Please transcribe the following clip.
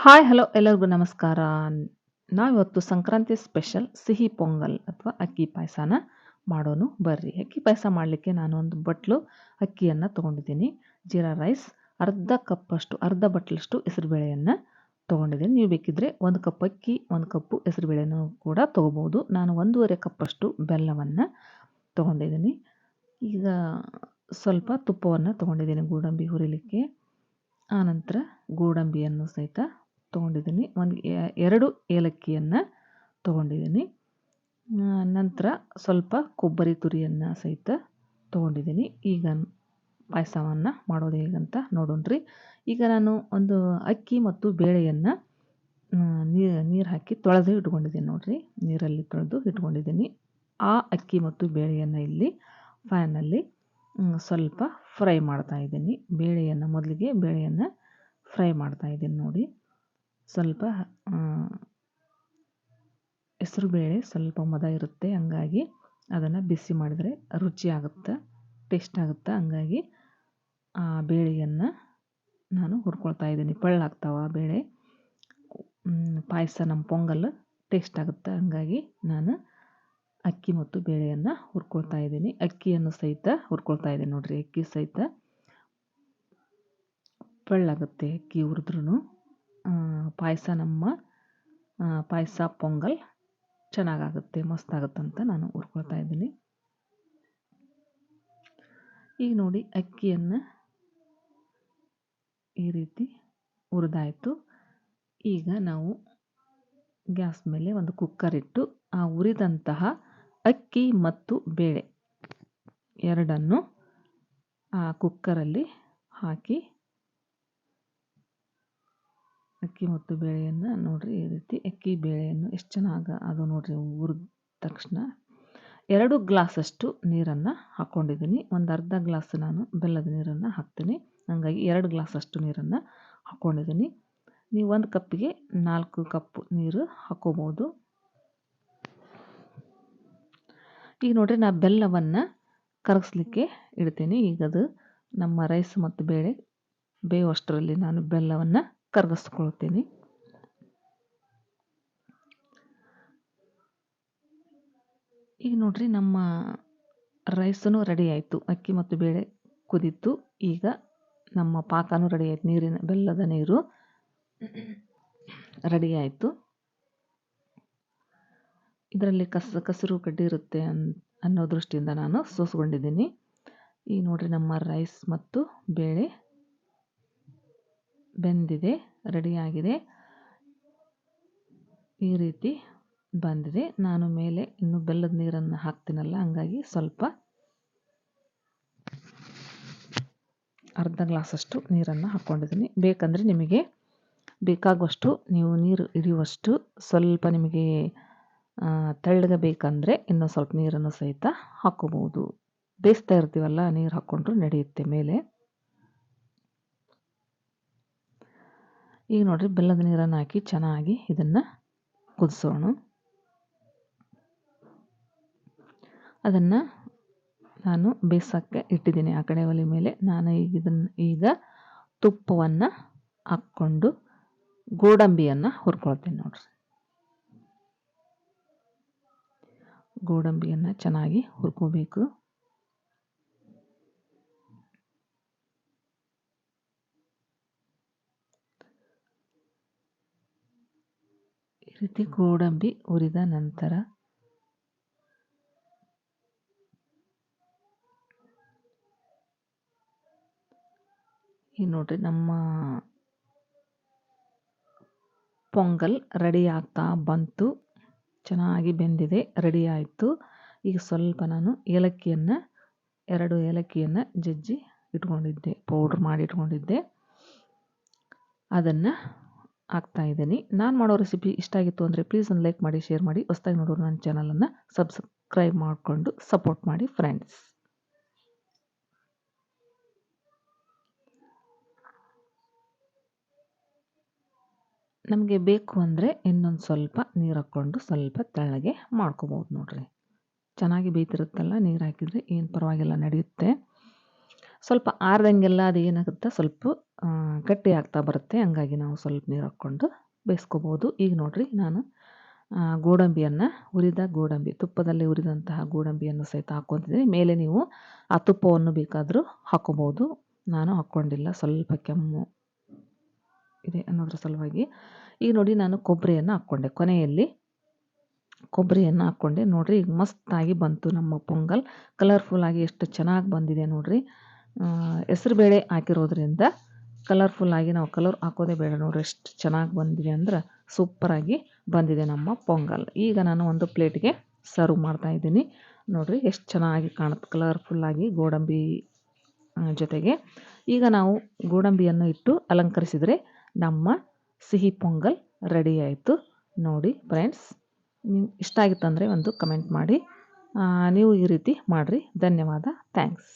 Hi hello ಎಲ್ಲರಿಗೂ ನಮಸ್ಕಾರ. ನಾವಿವತ್ತು ಸಂಕ್ರಾಂತಿ ಸ್ಪೆಷಲ್ ಸಿಹಿ ಪೊಂಗಲ್ ಅಥವಾ ಅಕ್ಕಿ ಪಾಯಸನ ಮಾಡೋನು ಬರ್ರಿ. ಅಕ್ಕಿ ಪಾಯಸ ಮಾಡಲಿಕ್ಕೆ ನಾನು ಒಂದು ಬಟ್ಲು ಅಕ್ಕಿಯನ್ನು ತೊಗೊಂಡಿದ್ದೀನಿ. ಜೀರಾ ರೈಸ್, ಅರ್ಧ ಬಟ್ಲಷ್ಟು ಹೆಸರುಬೇಳೆಯನ್ನು ತೊಗೊಂಡಿದ್ದೀನಿ. ನೀವು ಬೇಕಿದ್ರೆ 1 ಕಪ್ ಅಕ್ಕಿ, 1 ಕಪ್ಪು ಹೆಸರುಬೇಳೆನೂ ಕೂಡ ತೊಗೋಬೋದು. ನಾನು 1.5 ಕಪ್ಪಷ್ಟು ಬೆಲ್ಲವನ್ನು ತೊಗೊಂಡಿದ್ದೀನಿ. ಈಗ ಸ್ವಲ್ಪ ತುಪ್ಪವನ್ನು ತೊಗೊಂಡಿದ್ದೀನಿ ಗೋಡಂಬಿ ಹುರಿಲಿಕ್ಕೆ. ಆನಂತರ ಗೋಡಂಬಿಯನ್ನು ಸಹಿತ ತೊಗೊಂಡಿದ್ದೀನಿ. 2 ಏಲಕ್ಕಿಯನ್ನು ತೊಗೊಂಡಿದ್ದೀನಿ. ನಂತರ ಸ್ವಲ್ಪ ಕೊಬ್ಬರಿ ತುರಿಯನ್ನು ಸಹಿತ ತೊಗೊಂಡಿದ್ದೀನಿ. ಈಗ ಪಾಯಸವನ್ನು ಮಾಡೋದು ಹೇಗಂತ ನೋಡೋಣ್ರಿ. ಈಗ ನಾನು ಒಂದು ಅಕ್ಕಿ ಮತ್ತು ಬೇಳೆಯನ್ನು ನೀರು ಹಾಕಿ ತೊಳೆದು ಇಟ್ಕೊಂಡಿದ್ದೀನಿ ನೋಡಿರಿ. ನೀರಲ್ಲಿ ತೊಳೆದು ಇಟ್ಕೊಂಡಿದ್ದೀನಿ. ಆ ಅಕ್ಕಿ ಮತ್ತು ಬೇಳೆಯನ್ನು ಇಲ್ಲಿ ಫ್ಯಾನಲ್ಲಿ ಸ್ವಲ್ಪ ಫ್ರೈ ಮಾಡ್ತಾ ಇದ್ದೀನಿ. ಮೊದಲಿಗೆ ಬೇಳೆಯನ್ನು ಫ್ರೈ ಮಾಡ್ತಾ ಇದ್ದೀನಿ ನೋಡಿ. ಸ್ವಲ್ಪ ಹೆಸರುಬೇಳೆ ಸ್ವಲ್ಪ ಮದ ಇರುತ್ತೆ, ಹಂಗಾಗಿ ಅದನ್ನು ಬಿಸಿ ಮಾಡಿದರೆ ರುಚಿ ಆಗುತ್ತೆ, ಟೇಸ್ಟ್ ಆಗುತ್ತೆ. ಹಂಗಾಗಿ ಆ ಬೇಳೆಯನ್ನು ನಾನು ಹುರ್ಕೊಳ್ತಾ ಇದ್ದೀನಿ. ಪಳ್ಳಾಗ್ತಾವ ಬೇಳೆ, ಪಾಯಸ ನಮ್ಮ ಪೊಂಗಲ್ ಟೇಸ್ಟ್ ಆಗುತ್ತೆ. ಹಂಗಾಗಿ ನಾನು ಅಕ್ಕಿ ಮತ್ತು ಬೇಳೆಯನ್ನು ಹುರ್ಕೊಳ್ತಾ ಇದ್ದೀನಿ. ಅಕ್ಕಿಯನ್ನು ಸಹಿತ ಹುರ್ಕೊಳ್ತಾ ಇದ್ದೀನಿ ನೋಡಿರಿ. ಅಕ್ಕಿ ಸಹಿತ ಬೆಳ್ಳಾಗುತ್ತೆ ಅಕ್ಕಿ ಹುರಿದ್ರೂ. ಪಾಯಸ ಪೊಂಗಲ್ ಚೆನ್ನಾಗಾಗುತ್ತೆ, ಮಸ್ತಾಗುತ್ತಂತ ನಾನು ಹುರ್ಕೊಳ್ತಾ ಇದ್ದೀನಿ. ಈಗ ನೋಡಿ ಅಕ್ಕಿಯನ್ನು ಈ ರೀತಿ ಹುರಿದಾಯಿತು. ಈಗ ನಾವು ಗ್ಯಾಸ್ ಮೇಲೆ ಒಂದು ಕುಕ್ಕರ್ ಇಟ್ಟು ಆ ಹುರಿದಂತಹ ಅಕ್ಕಿ ಮತ್ತು ಬೇಳೆ ಎರಡನ್ನು ಆ ಕುಕ್ಕರಲ್ಲಿ ಹಾಕಿ, ಅಕ್ಕಿ ಮತ್ತು ಬೇಳೆಯನ್ನು ನೋಡಿರಿ ಈ ರೀತಿ ಅಕ್ಕಿ ಬೇಳೆಯನ್ನು ಎಷ್ಟು ಚೆನ್ನಾಗಿ ಅದು ನೋಡಿರಿ. ಹುರಿದ ತಕ್ಷಣ 2 ಗ್ಲಾಸಷ್ಟು ನೀರನ್ನು ಹಾಕ್ಕೊಂಡಿದ್ದೀನಿ. ಒಂದು ಅರ್ಧ ಗ್ಲಾಸ್ ನಾನು ಬೆಲ್ಲದ ನೀರನ್ನು ಹಾಕ್ತೀನಿ. ಹಾಗಾಗಿ 2 ಗ್ಲಾಸಷ್ಟು ನೀರನ್ನು ಹಾಕ್ಕೊಂಡಿದ್ದೀನಿ. ನೀವು 1 ಕಪ್ಪಿಗೆ 4 ಕಪ್ ನೀರು ಹಾಕ್ಕೋಬೋದು. ಈಗ ನೋಡಿರಿ, ನಾನು ಬೆಲ್ಲವನ್ನು ಕರಗಿಸ್ಲಿಕ್ಕೆ ಇಡ್ತೀನಿ. ಈಗ ಅದು ನಮ್ಮ ರೈಸ್ ಮತ್ತು ಬೇಳೆ ಬೇಯುವಷ್ಟರಲ್ಲಿ ನಾನು ಬೆಲ್ಲವನ್ನು ಕರಗಿಸ್ಕೊಳ್ತೀನಿ. ಈಗ ನೋಡಿರಿ, ನಮ್ಮ ರೈಸೂ ರೆಡಿ ಆಯಿತು. ಅಕ್ಕಿ ಮತ್ತು ಬೇಳೆ ಕುದೀತು. ಈಗ ನಮ್ಮ ಪಾಕನೂ ರೆಡಿ ಆಯಿತು. ಬೆಲ್ಲದ ನೀರು ರೆಡಿ ಆಯಿತು. ಇದರಲ್ಲಿ ಕಸರು ಕಡ್ಡಿ ಇರುತ್ತೆ ಅನ್ನೋ ದೃಷ್ಟಿಯಿಂದ ನಾನು ಸೋಸ್ಕೊಂಡಿದ್ದೀನಿ. ಈಗ ನೋಡಿರಿ, ನಮ್ಮ ರೈಸ್ ಮತ್ತು ಬೇಳೆ ಬೆಂದಿದೆ, ರೆಡಿಯಾಗಿದೆ. ಈ ರೀತಿ ಬಂದಿದೆ. ನಾನು ಮೇಲೆ ಇನ್ನು ಬೆಲ್ಲದ ನೀರನ್ನು ಹಾಕ್ತೀನಲ್ಲ, ಹಂಗಾಗಿ ಸ್ವಲ್ಪ ಅರ್ಧ ಗ್ಲಾಸಷ್ಟು ನೀರನ್ನು ಹಾಕ್ಕೊಂಡಿದ್ದೀನಿ. ಬೇಕಂದರೆ ನಿಮಗೆ ಬೇಕಾಗುವಷ್ಟು ನೀವು ನೀರು ಹಿಡಿಯುವಷ್ಟು ಸ್ವಲ್ಪ ನಿಮಗೆ ತೆಳ್ಳಗೆ ಬೇಕಂದರೆ ಇನ್ನೂ ಸ್ವಲ್ಪ ನೀರನ್ನು ಸಹಿತ ಹಾಕ್ಕೋಬೋದು. ಬೇಯಿಸ್ತಾ ಇರ್ತೀವಲ್ಲ, ನೀರು ಹಾಕ್ಕೊಂಡ್ರೂ ನಡೆಯುತ್ತೆ ಮೇಲೆ. ಈಗ ನೋಡಿರಿ, ಬೆಲ್ಲದ ನೀರನ್ನು ಹಾಕಿ ಚೆನ್ನಾಗಿ ಇದನ್ನು ಕುದಿಸೋಣ. ಅದನ್ನು ನಾನು ಬೇಯಿಸೋಕ್ಕೆ ಇಟ್ಟಿದ್ದೀನಿ ಆ ಕಡೆ ಒಲೆ ಮೇಲೆ. ನಾನು ಈಗ ತುಪ್ಪವನ್ನು ಹಾಕ್ಕೊಂಡು ಗೋಡಂಬಿಯನ್ನು ಹುರ್ಕೊಳ್ತೀನಿ ನೋಡ್ರಿ. ಗೋಡಂಬಿಯನ್ನು ಚೆನ್ನಾಗಿ ಹುರ್ಕೋಬೇಕು. ಈ ರೀತಿ ಗೋಡಂಬಿ ಹುರಿದ ನಂತರ ಈ ನೋಡ್ರಿ, ನಮ್ಮ ಪೊಂಗಲ್ ರೆಡಿ ಆಗ್ತಾ ಬಂತು. ಚೆನ್ನಾಗಿ ಬೆಂದಿದೆ, ರೆಡಿ ಆಯಿತು. ಈಗ ಸ್ವಲ್ಪ ನಾನು 2 ಏಲಕ್ಕಿಯನ್ನು ಜಜ್ಜಿ ಇಟ್ಕೊಂಡಿದ್ದೆ, ಪೌಡ್ರ್ ಮಾಡಿ ಇಟ್ಕೊಂಡಿದ್ದೆ, ಅದನ್ನು ಹಾಕ್ತಾಯಿದ್ದೀನಿ. ನಾನು ಮಾಡೋ ರೆಸಿಪಿ ಇಷ್ಟ ಆಗಿತ್ತು ಅಂದರೆ ಪ್ಲೀಸ್ ಒಂದು ಲೈಕ್ ಮಾಡಿ, ಶೇರ್ ಮಾಡಿ. ಹೊಸದಾಗಿ ನೋಡೋರು ನನ್ನ ಚಾನಲನ್ನು ಸಬ್ಸ್ಕ್ರೈಬ್ ಮಾಡಿಕೊಂಡು ಸಪೋರ್ಟ್ ಮಾಡಿ ಫ್ರೆಂಡ್ಸ್. ನಮಗೆ ಬೇಕು ಅಂದರೆ ಇನ್ನೊಂದು ಸ್ವಲ್ಪ ನೀರು ಹಾಕ್ಕೊಂಡು ಸ್ವಲ್ಪ ತೆಳ್ಳಗೆ ಮಾಡ್ಕೋಬೋದು ನೋಡ್ರಿ. ಚೆನ್ನಾಗಿ ಬೇಯ್ತಿರುತ್ತಲ್ಲ, ನೀರು ಹಾಕಿದರೆ ಏನು ಪರವಾಗಿಲ್ಲ, ನಡೆಯುತ್ತೆ. ಸ್ವಲ್ಪ ಆರ್ದಂಗೆಲ್ಲ ಅದು ಏನಾಗುತ್ತೆ ಸ್ವಲ್ಪ ಗಟ್ಟಿ ಆಗ್ತಾ ಬರುತ್ತೆ. ಹಂಗಾಗಿ ನಾವು ಸ್ವಲ್ಪ ನೀರು ಹಾಕ್ಕೊಂಡು ಬೇಯಿಸ್ಕೋಬೋದು. ಈಗ ನೋಡಿರಿ ನಾನು ಗೋಡಂಬಿಯನ್ನು ಹುರಿದ ಗೋಡಂಬಿ ತುಪ್ಪದಲ್ಲಿ ಹುರಿದಂತಹ ಗೋಡಂಬಿಯನ್ನು ಸಹಿತ ಹಾಕ್ಕೊತಿದ್ದೀನಿ. ಮೇಲೆ ನೀವು ಆ ತುಪ್ಪವನ್ನು ಬೇಕಾದರೂ ಹಾಕ್ಕೋಬೋದು. ನಾನು ಹಾಕ್ಕೊಂಡಿಲ್ಲ, ಸ್ವಲ್ಪ ಕೆಮ್ಮು ಇದೆ ಅನ್ನೋದ್ರ ಸಲುವಾಗಿ. ಈಗ ನೋಡಿ ನಾನು ಕೊಬ್ಬರಿಯನ್ನು ಹಾಕ್ಕೊಂಡೆ ಕೊನೆಯಲ್ಲಿ. ಕೊಬ್ಬರಿಯನ್ನು ಹಾಕ್ಕೊಂಡೆ ನೋಡಿರಿ. ಈಗ ಮಸ್ತಾಗಿ ಬಂತು ನಮ್ಮ ಪೊಂಗಲ್. ಕಲರ್ಫುಲ್ಲಾಗಿ ಎಷ್ಟು ಚೆನ್ನಾಗಿ ಬಂದಿದೆ ನೋಡಿರಿ. ಹೆಸರುಬೇಳೆ ಹಾಕಿರೋದ್ರಿಂದ ಕಲರ್ಫುಲ್ಲಾಗಿ ನಾವು ಕಲರ್ ಹಾಕೋದೇ ಬೇಡ ನೋಡಿರಿ. ಎಷ್ಟು ಚೆನ್ನಾಗಿ ಬಂದಿದೆ ಅಂದ್ರೆ ಸೂಪರಾಗಿ ಬಂದಿದೆ ನಮ್ಮ ಪೊಂಗಲ್. ಈಗ ನಾನು ಒಂದು ಪ್ಲೇಟ್ಗೆ ಸರ್ವ್ ಮಾಡ್ತಾಯಿದ್ದೀನಿ. ನೋಡಿರಿ ಎಷ್ಟು ಚೆನ್ನಾಗಿ ಕಾಣುತ್ತೆ ಕಲರ್ಫುಲ್ಲಾಗಿ ಗೋಡಂಬಿ ಜೊತೆಗೆ. ಈಗ ನಾವು ಗೋಡಂಬಿಯನ್ನು ಇಟ್ಟು ಅಲಂಕರಿಸಿದರೆ ನಮ್ಮ ಸಿಹಿ ಪೊಂಗಲ್ ರೆಡಿ ಆಯಿತು. ನೋಡಿ ಫ್ರೆಂಡ್ಸ್, ನೀವು ಇಷ್ಟ ಆಗಿತ್ತಂದರೆ ಒಂದು ಕಮೆಂಟ್ ಮಾಡಿ. ನೀವು ಈ ರೀತಿ ಮಾಡಿರಿ. ಧನ್ಯವಾದ. ಥ್ಯಾಂಕ್ಸ್.